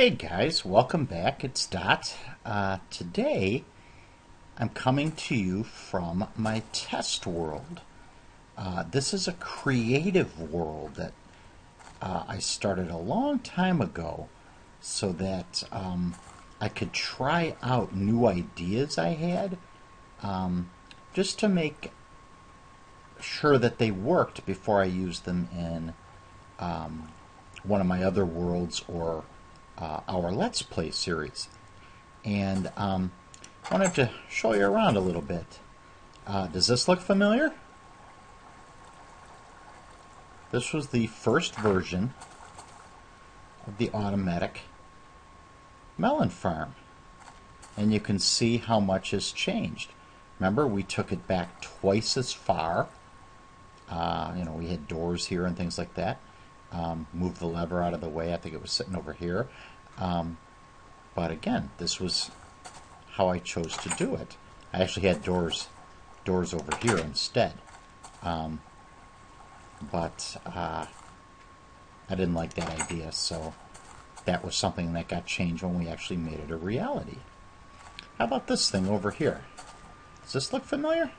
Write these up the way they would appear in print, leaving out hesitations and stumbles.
Hey guys, welcome back. It's Dot. Today I'm coming to you from my test world. This is a creative world that I started a long time ago so that I could try out new ideas I had just to make sure that they worked before I used them in one of my other worlds or our Let's Play series. And wanted to show you around a little bit. Does this look familiar? This was the first version of the automatic melon farm. And you can see how much has changed. Remember, we took it back twice as far. We had doors here and things like that. Move the lever out of the way. I think it was sitting over here. But again, this was how I chose to do it. I actually had doors over here instead. But I didn't like that idea, so that was something that got changed when we actually made it a reality. How about this thing over here? Does this look familiar?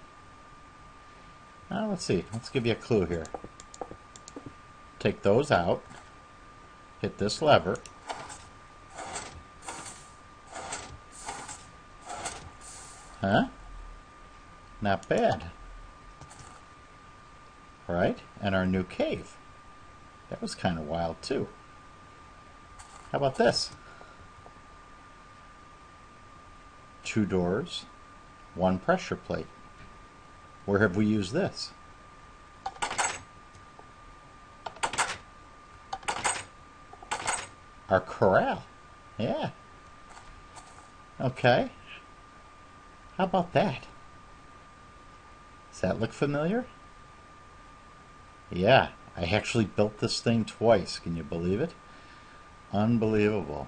Let's see. Let's give you a clue here. Take those out, hit this lever, not bad, right? And our new cave, that was kind of wild too. How about this? 2 doors, 1 pressure plate. Where have we used this? Our corral. Yeah. Okay. How about that? Does that look familiar? Yeah, I actually built this thing twice. Can you believe it? Unbelievable.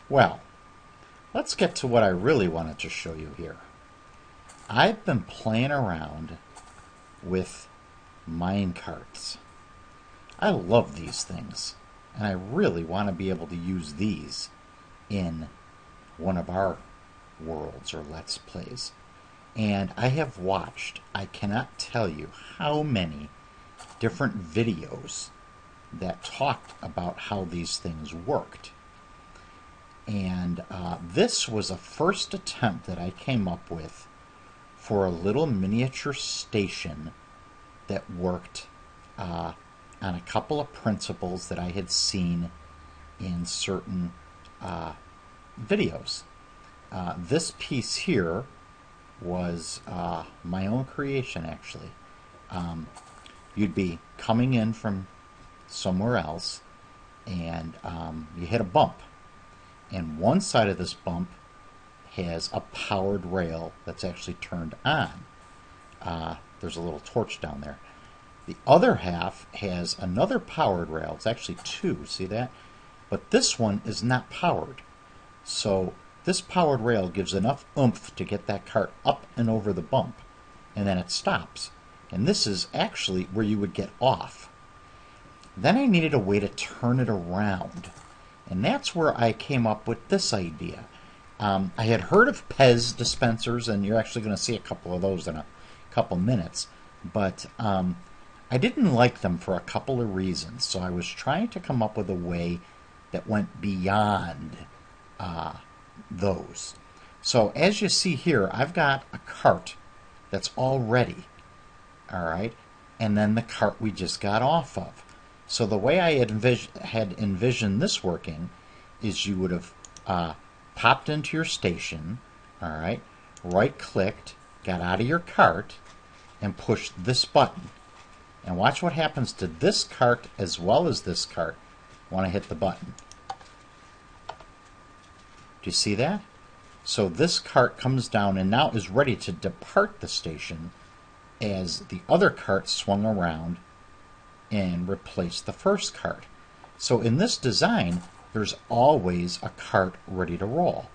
Well, let's get to what I really wanted to show you here. I've been playing around with minecarts. I love these things. And I really want to be able to use these in one of our worlds or Let's Plays. And I have watched, I cannot tell you how many different videos that talked about how these things worked. And this was a first attempt that I came up with for a little miniature station that worked on a couple of principles that I had seen in certain videos. This piece here was my own creation, actually. You'd be coming in from somewhere else, and you hit a bump. And one side of this bump has a powered rail that's actually turned on. There's a little torch down there. The other half has another powered rail. It's actually 2, see that? But this one is not powered. So this powered rail gives enough oomph to get that cart up and over the bump, and then it stops. And this is actually where you would get off. Then I needed a way to turn it around. And that's where I came up with this idea. I had heard of Pez dispensers, and you're actually going to see a couple of those in a couple minutes. But I didn't like them for a couple of reasons, so I was trying to come up with a way that went beyond those. So as you see here, I've got a cart that's all ready, all right, and then the cart we just got off of. So the way I had envisioned this working is you would have popped into your station, all right, right-clicked, got out of your cart, and pushed this button. And watch what happens to this cart as well as this cart when I hit the button. Do you see that? So this cart comes down and now is ready to depart the station as the other cart swung around and replaced the first cart. So in this design, there's always a cart ready to roll.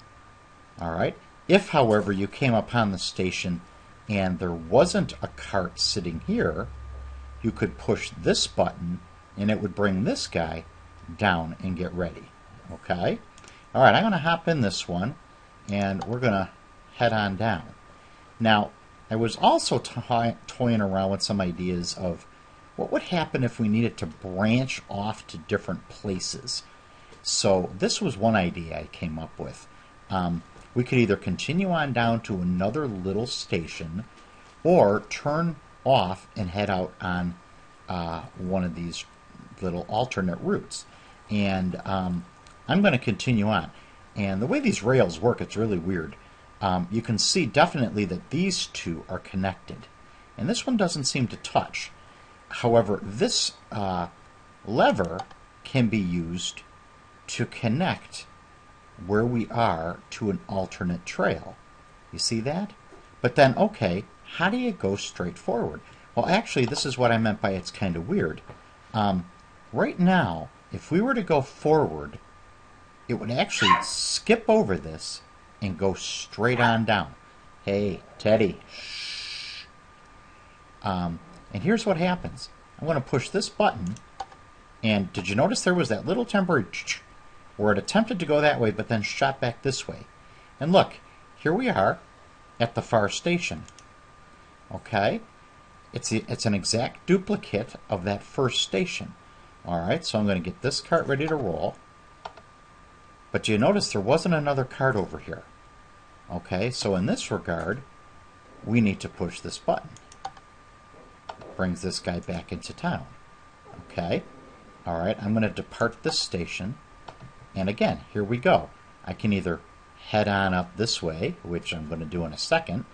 All right? If, however, you came upon the station and there wasn't a cart sitting here, you could push this button and it would bring this guy down and get ready. Okay? All right, I'm going to hop in this one, and we're going to head on down. Now, I was also toying around with some ideas of what would happen if we needed to branch off to different places. So this was one idea I came up with. We could either continue on down to another little station or turn off and head out on one of these little alternate routes. And I'm going to continue on. And the way these rails work, it's really weird. You can see definitely that these two are connected. And this one doesn't seem to touch. However, this lever can be used to connect where we are to an alternate trail. You see that? But then, okay, how do you go straight forward? Well, actually, this is what I meant by it's kind of weird. Right now, if we were to go forward, it would actually skip over this and go straight on down. Hey, Teddy. Shh. And here's what happens. I'm going to push this button, and did you notice there was that little temporary where it attempted to go that way but then shot back this way? And look, here we are at the far station. Okay? It's an exact duplicate of that first station. Alright, so I'm going to get this cart ready to roll. But you notice there wasn't another cart over here. Okay, so in this regard, we need to push this button. Brings this guy back into town. Okay, alright, I'm going to depart this station. And again, here we go. I can either head on up this way, which I'm going to do in a second,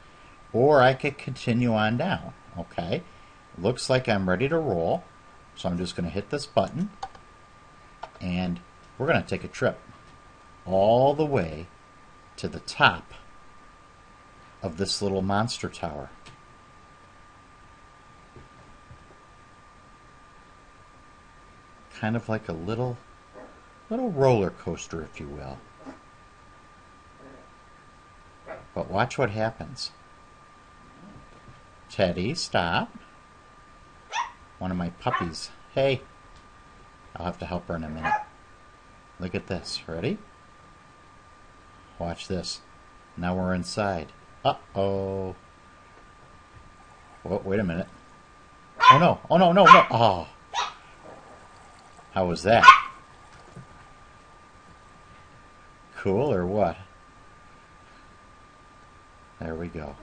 or I could continue on down. Okay, looks like I'm ready to roll. So I'm just going to hit this button, and we're going to take a trip all the way to the top of this little monster tower. Kind of like a little roller coaster, if you will. But watch what happens. Teddy, stop. One of my puppies. Hey. I'll have to help her in a minute. Look at this. Ready? Watch this. Now we're inside. Uh-oh. Whoa, wait a minute. Oh no. Oh no, no, no. Oh. How was that? Cool or what? There we go.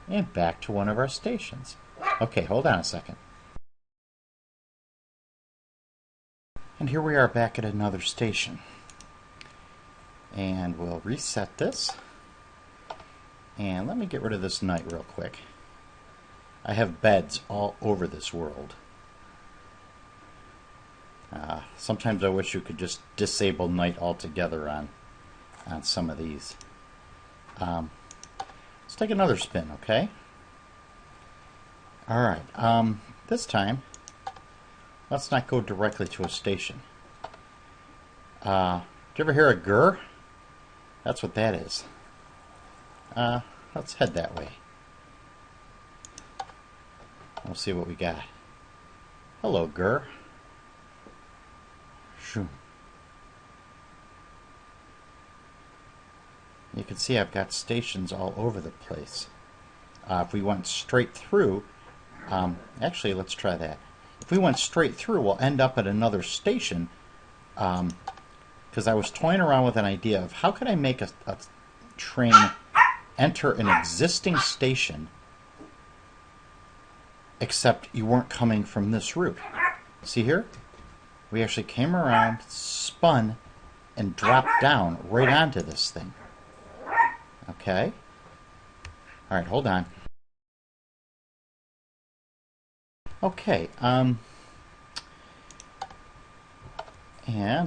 And back to one of our stations. Okay, hold on a second. And here we are back at another station. And we'll reset this. And let me get rid of this night real quick. I have beds all over this world. Sometimes I wish you could just disable night altogether on some of these. Let's take another spin, okay? Alright, this time, let's not go directly to a station. Did you ever hear a grr? That's what that is. Let's head that way. We'll see what we got. Hello, grr. Shoo. You can see I've got stations all over the place. If we went straight through, actually let's try that. If we went straight through, we'll end up at another station, because I was toying around with an idea of how could I make a train enter an existing station, except you weren't coming from this route. See here? We actually came around, spun, and dropped down right onto this thing. Okay? Alright, hold on. Okay, and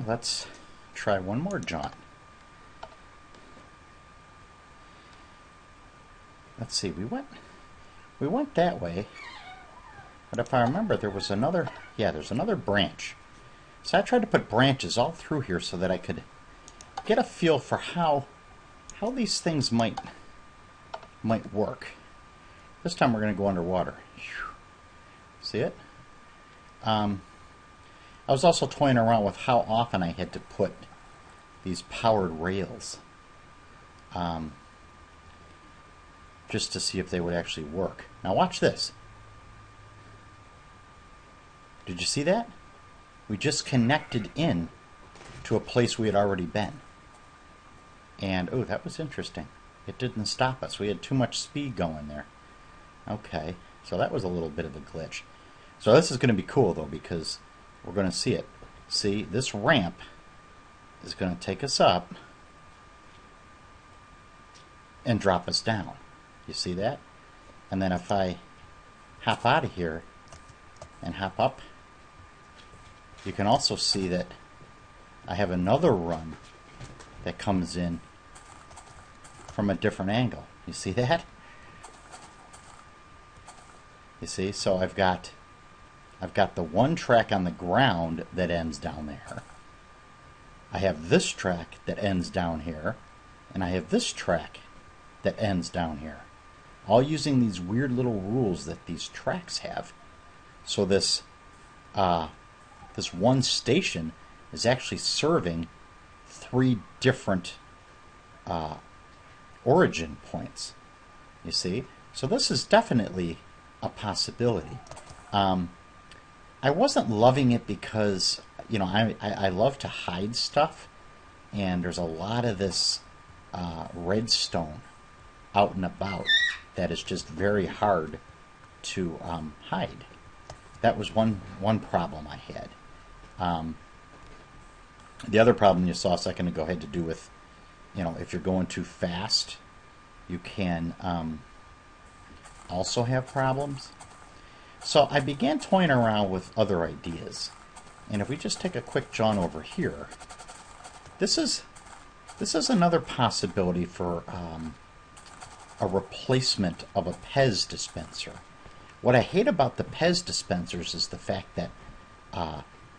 let's try one more jaunt. Let's see, we went that way, but if I remember there was another, yeah, there's another branch. So I tried to put branches all through here so that I could get a feel for how these things might work. This time we're going to go underwater. See it? I was also toying around with how often I had to put these powered rails, just to see if they would actually work. Now watch this. Did you see that? We just connected in to a place we had already been. And, oh, that was interesting. It didn't stop us. We had too much speed going there. Okay, so that was a little bit of a glitch. So this is going to be cool, though, because we're going to see it. See, this ramp is going to take us up and drop us down. You see that? And then if I hop out of here and hop up, you can also see that I have another run that comes in from a different angle. You see that? You see? So I've got the one track on the ground that ends down there. I have this track that ends down here, and I have this track that ends down here. All using these weird little rules that these tracks have. So this this one station is actually serving 3 different origin points. You see? So this is definitely a possibility. I wasn't loving it because, you know, I love to hide stuff, and there's a lot of this redstone out and about that is just very hard to hide. That was one problem I had. The other problem you saw a second ago had to do with, you know, if you're going too fast, you can also have problems. So I began toying around with other ideas. And if we just take a quick jaunt over here, this is another possibility for a replacement of a Pez dispenser. What I hate about the Pez dispensers is the fact that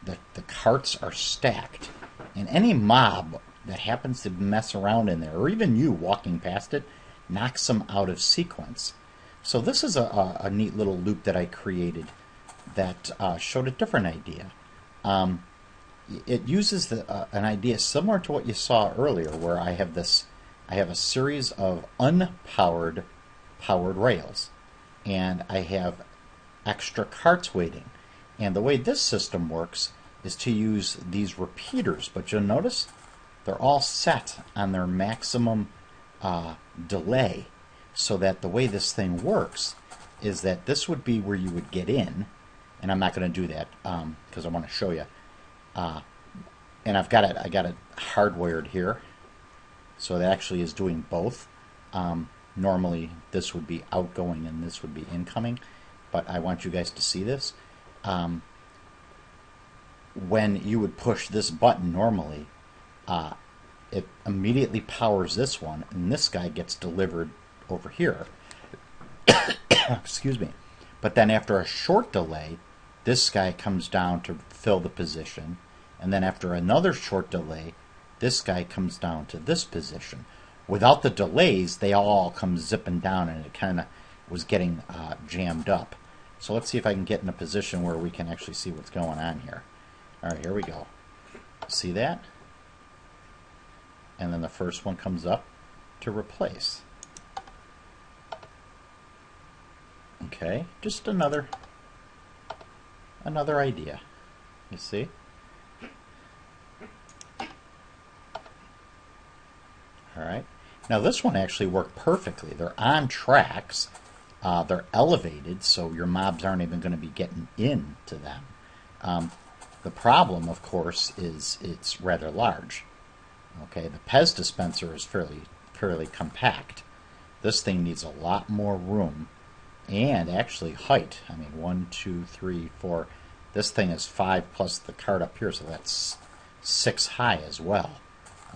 the carts are stacked, and any mob that happens to mess around in there, or even you walking past it, knocks them out of sequence. So this is a neat little loop that I created that showed a different idea. It uses an idea similar to what you saw earlier, where I have a series of unpowered powered rails, and I have extra carts waiting. And the way this system works is to use these repeaters, but you'll notice they're all set on their maximum delay, so that the way this thing works is that this would be where you would get in, and I'm not going to do that because I want to show you. And I got it hardwired here, so it actually is doing both. Normally this would be outgoing and this would be incoming, but I want you guys to see this. When you would push this button normally, it immediately powers this one, and this guy gets delivered over here. Excuse me. But then after a short delay, this guy comes down to fill the position, and then after another short delay, this guy comes down to this position. Without the delays, they all come zipping down, and it kind of was getting jammed up. So let's see if I can get in a position where we can actually see what's going on here. All right, here we go. See that? And then the first one comes up to replace. Okay, just another idea. You see? All right. Now this one actually worked perfectly. They're on tracks. They're elevated, so your mobs aren't even going to be getting into them. The problem, of course, is it's rather large. Okay, the Pez dispenser is fairly compact. This thing needs a lot more room, and actually height. I mean, 1, 2, 3, 4. This thing is 5 plus the cart up here, so that's 6 high as well.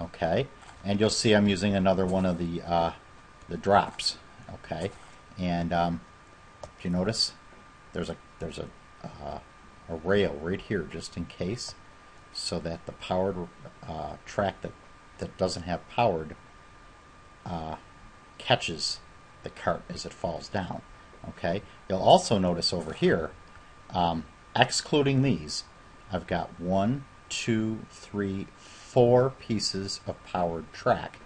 Okay, and you'll see I'm using another one of the drops. Okay, and if you notice, there's a rail right here just in case, so that the powered track that doesn't have powered catches the cart as it falls down. Okay, you'll also notice over here, excluding these, I've got 1, 2, 3, 4 pieces of powered track.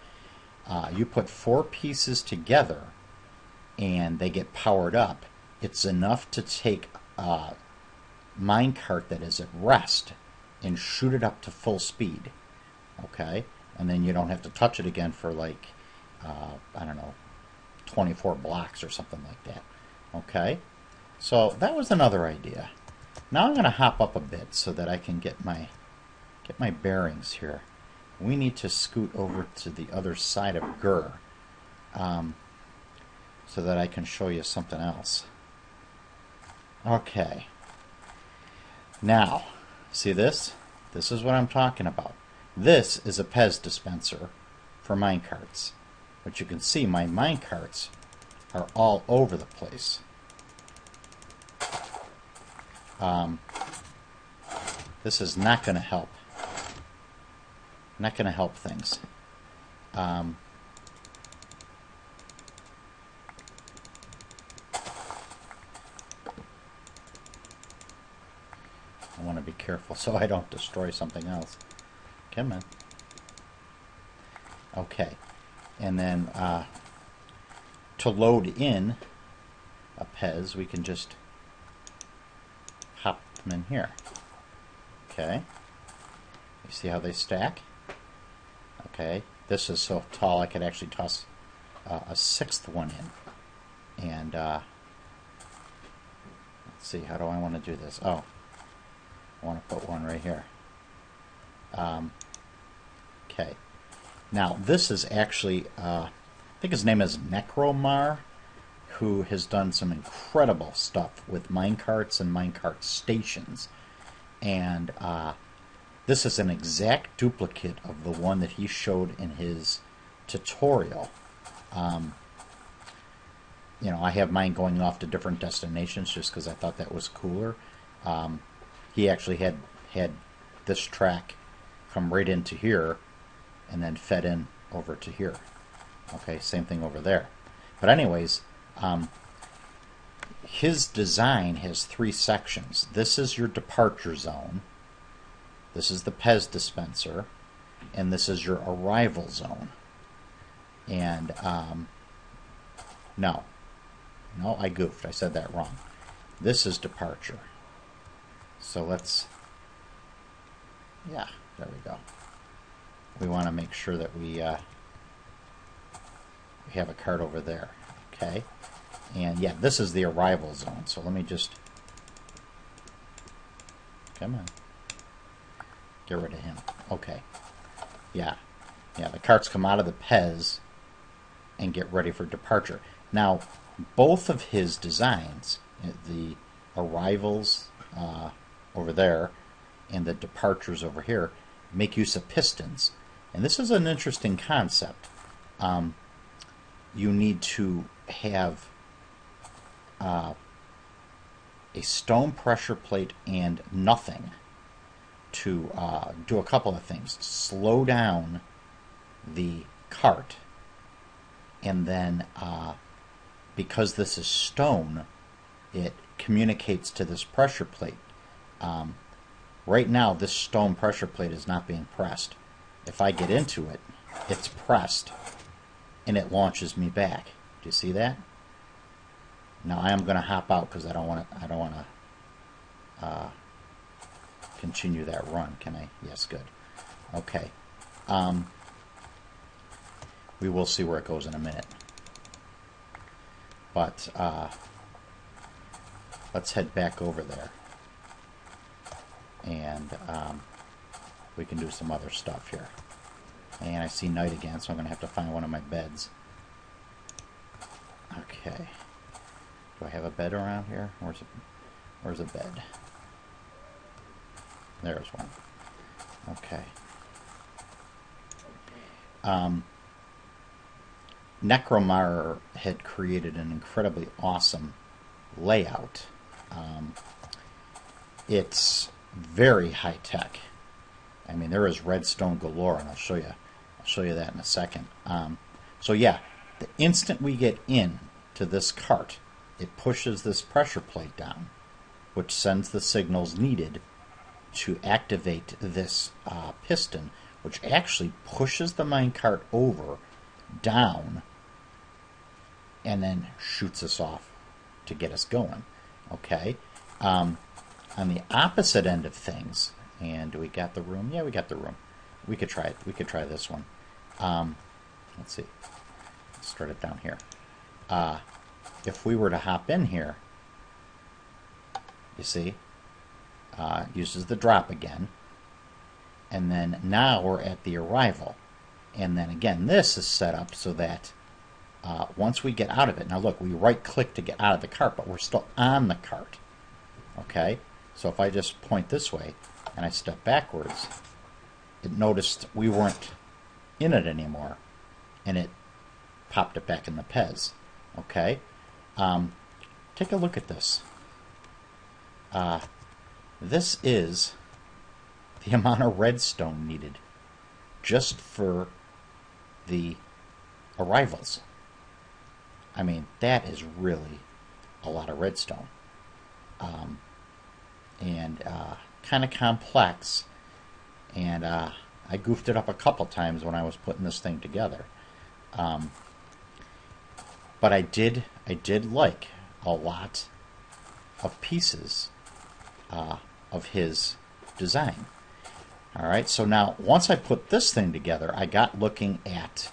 You put 4 pieces together and they get powered up. It's enough to take a minecart that is at rest and shoot it up to full speed. Okay? And then you don't have to touch it again for like, I don't know, 24 blocks or something like that. Okay? So that was another idea. Now I'm going to hop up a bit so that I can get my bearings here. We need to scoot over to the other side of Gur so that I can show you something else. Okay. Now, see this? This is what I'm talking about. This is a Pez dispenser for minecarts. But you can see my minecarts are all over the place. This is not going to help. Not going to help things. I want to be careful so I don't destroy something else. Come on. Okay. And then to load in a Pez, we can just hop them in here. Okay. You see how they stack? Okay. This is so tall I could actually toss a 6th one in. And let's see, how do I want to do this? Oh, I want to put one right here. Okay. Now, this is actually, I think his name is Necromar, who has done some incredible stuff with minecarts and minecart stations. And this is an exact duplicate of the one that he showed in his tutorial. You know, I have mine going off to different destinations just because I thought that was cooler. He actually had this track come right into here and then fed in over to here. Okay, same thing over there. But anyways, his design has 3 sections. This is your departure zone. This is the Pez dispenser. And this is your arrival zone. And, no, I goofed. I said that wrong. This is departure. So let's, yeah, there we go. We want to make sure that we have a cart over there. Okay. And yeah, this is the arrival zone. So let me just, come on, get rid of him. Okay. Yeah. Yeah, the carts come out of the Pez and get ready for departure. Now, both of his designs, the arrivals over there and the departures over here, make use of pistons. And this is an interesting concept. You need to have a stone pressure plate and nothing to do a couple of things. Slow down the cart, and then because this is stone, it communicates to this pressure plate. Right now, this stone pressure plate is not being pressed. If I get into it, it's pressed, and it launches me back. Do you see that? Now I am going to hop out because I don't want to continue that run. Can I? Yes, good. Okay. We will see where it goes in a minute. But let's head back over there. And we can do some other stuff here. And I see night again, so I'm going to have to find one of my beds. Okay. Do I have a bed around here? Where's a bed? There's one. Okay. Necromar had created an incredibly awesome layout. It's very high tech. I mean, there is redstone galore, and I'll show you that in a second. So yeah, the instant we get in to this cart, it pushes this pressure plate down, which sends the signals needed to activate this piston, which actually pushes the minecart over, down, and then shoots us off to get us going. Okay? On the opposite end of things, and do we got the room? Yeah, we got the room. We could try it. We could try this one. Let's see. Let's start it down here. If we were to hop in here, you see, uses the drop again, and then now we're at the arrival. And then again, this is set up so that once we get out of it, now look, we right click to get out of the cart, but we're still on the cart. Okay, so if I just point this way and I step backwards, it noticed we weren't in it anymore, and it popped it back in the Pez. Okay, take a look at this. This is the amount of redstone needed just for the arrivals. I mean, that is really a lot of redstone. And kind of complex. And I goofed it up a couple times when I was putting this thing together. But I did like a lot of pieces of his design. Alright, so now once I put this thing together, I got looking at,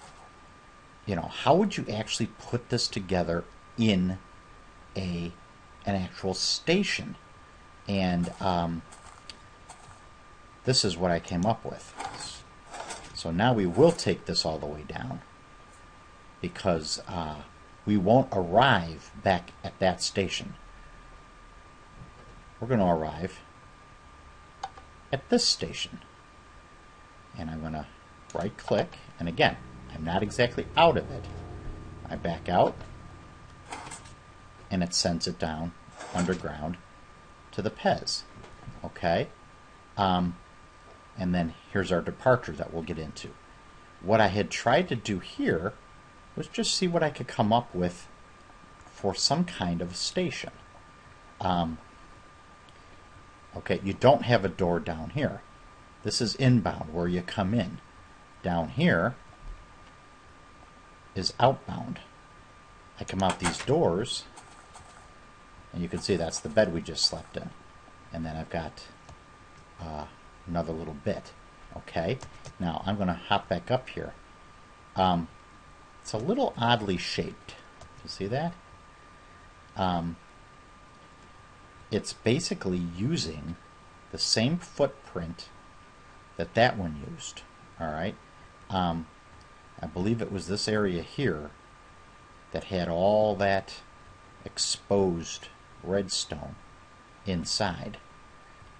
you know, how would you actually put this together in an actual station? And this is what I came up with. So now we will take this all the way down, because we won't arrive back at that station. We're going to arrive at this station. And I'm going to right click, and again, I'm not exactly out of it. I back out, and it sends it down underground to the Pez. Okay? And then here's our departure that we'll get into. What I had tried to do here was just see what I could come up with for some kind of station. Okay, you don't have a door down here. This is inbound, where you come in. Down here is outbound. I come out these doors, and you can see that's the bed we just slept in. And then I've got another little bit. Okay, now I'm going to hop back up here. It's a little oddly shaped. You see that? It's basically using the same footprint that one used. Alright? I believe it was this area here that had all that exposed redstone inside.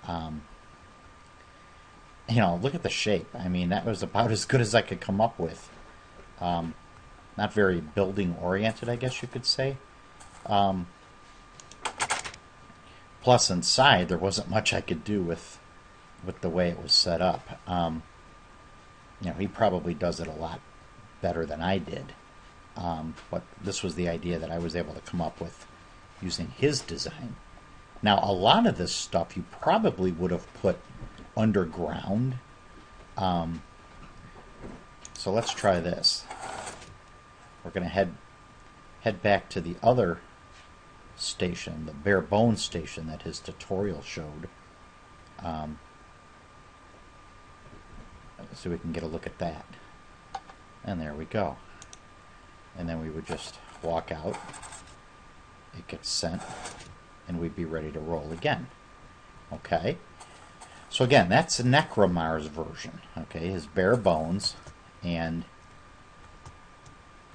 You know, look at the shape. I mean, that was about as good as I could come up with. Not very building oriented, I guess you could say. Plus, inside there wasn't much I could do with the way it was set up. You know, he probably does it a lot better than I did. But this was the idea that I was able to come up with using his design. Now, a lot of this stuff you probably would have put underground. So let's try this. We're going to head back to the other station, the bare bones station that his tutorial showed. So we can get a look at that. And there we go. And then we would just walk out. It gets sent, and we'd be ready to roll again. Okay? So again, that's Necromar's version. Okay, his bare bones, and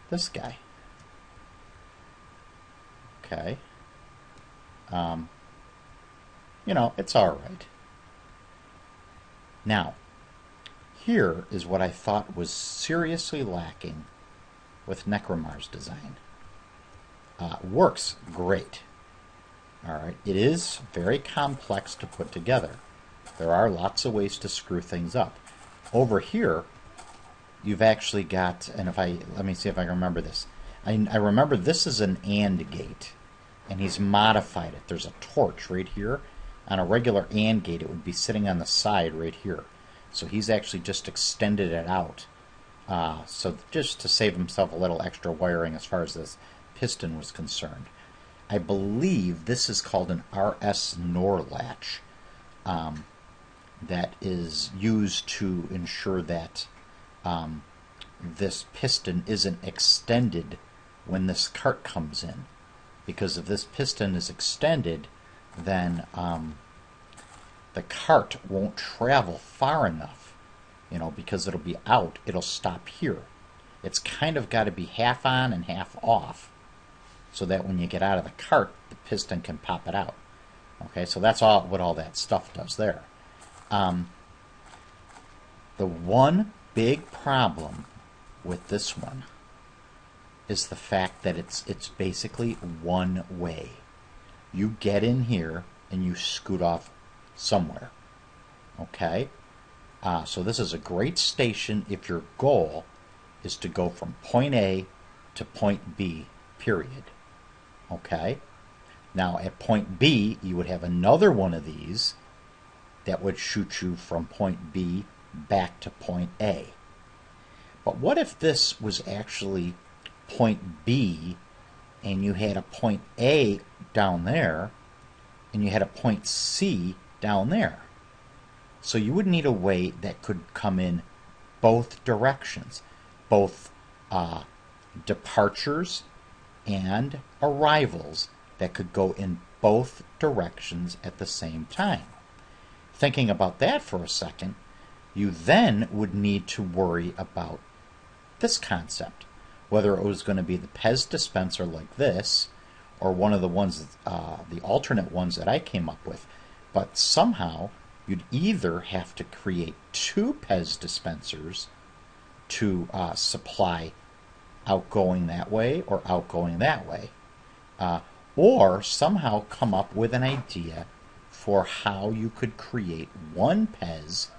this guy. Okay. You know, it's alright. Now, here is what I thought was seriously lacking with Necromar's design. Works great. Alright, it is very complex to put together. There are lots of ways to screw things up. Over here, you've actually got, and let me see if I can remember this. I remember this is an AND gate, and he's modified it. There's a torch right here. On a regular AND gate, it would be sitting on the side right here. So he's actually just extended it out. So just to save himself a little extra wiring as far as this piston was concerned. I believe this is called an RS NOR latch that is used to ensure that this piston isn't extended when this cart comes in. Because if this piston is extended, then the cart won't travel far enough, because it'll be out, it'll stop here. It's kind of got to be half on and half off so that when you get out of the cart, the piston can pop it out. Okay, so that's what all that stuff does there. The one big problem with this one is the fact that it's basically one way. You get in here and you scoot off somewhere. Okay? So this is a great station if your goal is to go from point A to point B, period. Okay? Now at point B, you would have another one of these that would shoot you from point B back to point A. But what if this was actually point B and you had a point A down there and you had a point C down there? So you would need a way that could come in both directions, both departures and arrivals that could go in both directions at the same time. Thinking about that for a second, you then would need to worry about this concept, whether it was going to be the Pez dispenser like this or one of the ones, the alternate ones that I came up with. But somehow you'd either have to create two Pez dispensers to supply outgoing that way or outgoing that way, or somehow come up with an idea for how you could create one Pez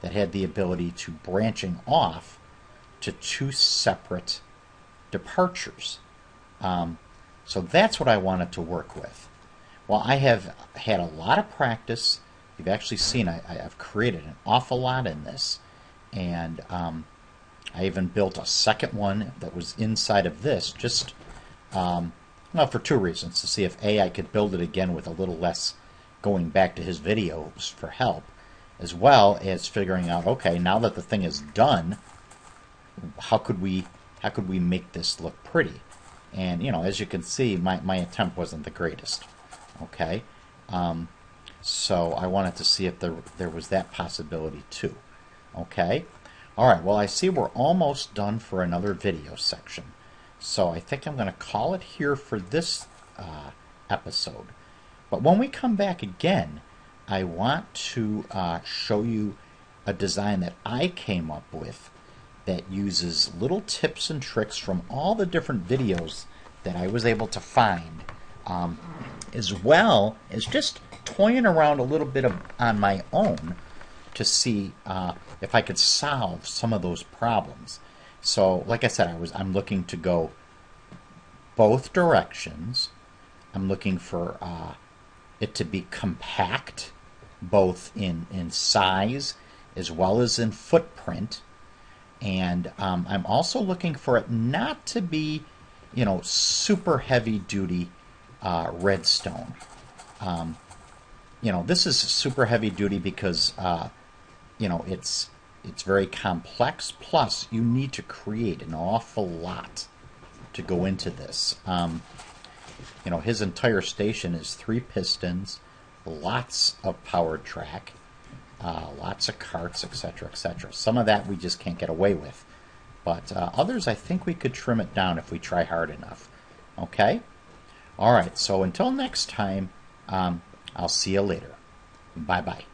that had the ability to branching off to two separate departures. So that's what I wanted to work with. Well, I have had a lot of practice. You've actually seen I've created an awful lot in this, and I even built a second one that was inside of this, just well, for two reasons: to see if I could build it again with a little less going back to his videos for help, as well as figuring out, okay, now that the thing is done, how could we make this look pretty? And as you can see, my attempt wasn't the greatest. Okay, so I wanted to see if there was that possibility too. Okay, all right. Well, I see we're almost done for another video section, so I think I'm going to call it here for this episode. But when we come back again, I want to show you a design that I came up with that uses little tips and tricks from all the different videos that I was able to find, as well as just toying around a little bit on my own to see if I could solve some of those problems. So, like I said, I'm looking to go both directions. I'm looking for it to be compact, both in size as well as in footprint. And I'm also looking for it not to be, super heavy-duty redstone. This is super heavy-duty because, it's very complex. Plus, you need to create an awful lot to go into this. His entire station is 3 pistons, lots of power track, lots of carts, etc., etc. Some of that we just can't get away with. But others, I think we could trim it down if we try hard enough. Okay? All right, so until next time, I'll see you later. Bye-bye.